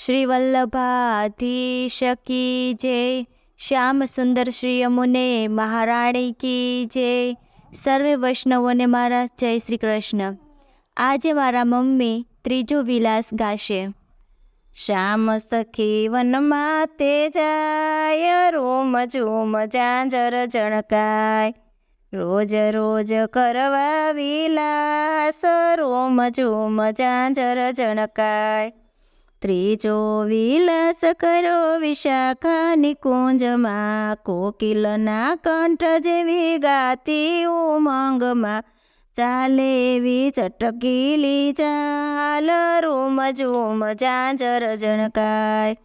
શ્રી વલ્લભાધીશ કી જય, શ્યામ સુંદર શ્રી યમુને મહારાણી કી જય, સર્વે વૈષ્ણવોને મારા જય શ્રી કૃષ્ણ। આજે મારા મમ્મી ત્રીજો વિલાસ ગાશે। શ્યામ સખી વનમાં તે જાય, રોમ ઝૂમ ઝાંઝર જણકાય, રોજ રોજ કરવા વિલાસ, રોમ ઝૂમ ઝાંઝર જણકાય। ત્રીજો વિલાસ કર્યો વિશાખા નિકુંજમાં, કોકિલના કંઠ જેવી ગાતી ઉમંગમાં, ચાલે એવી ચટકીલી ચાલ, રૂમ ઝૂમ ઝાંઝર જણકાય।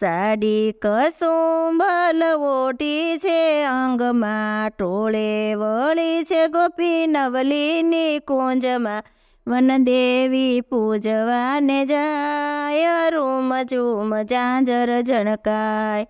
સાડી કસુંભલ ઓઢી છે અંગમાં, ટોળે વળી છે ગોપી નવલીની કુંજમાં, વનદેવી પૂજવાને જાય, રૂમ ઝૂમ ઝાંઝર જણકાય।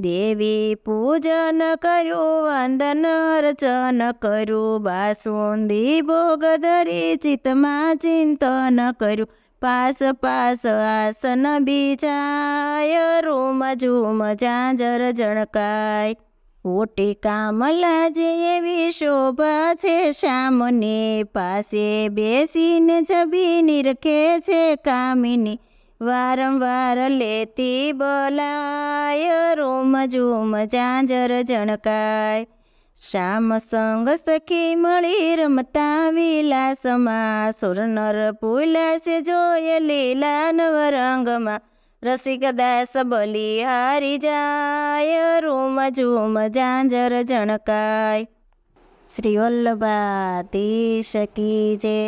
દેવી પૂજન કર્યું, વંદન અર્ચન કર્યું, બાસુંદી ભોગ ધરી ચિત્તમાં ચિંતન કર્યું, પાસ પાસ આસન બીજાય, રૂમ ઝૂમ ઝાંઝર જણકાય। ઓટી કામલા જે એવી શોભા છે શ્યામને, પાસે બેસીને છબી નિરખે છે કામિની, વારંવાર લેતી બોલાય, રૂમ ઝૂમ ઝાંઝર જણકાય। શ્યામ સંગ સખી મળી રમતા વિલાસમાં, સુર નર પુલાસે જોયે લીલા નવરંગમાં, રસિક દાસ બલિહારી જાય, રૂમ ઝૂમ ઝાંઝર જણકાય। શ્રી વલ્લભાધીશ કી જય।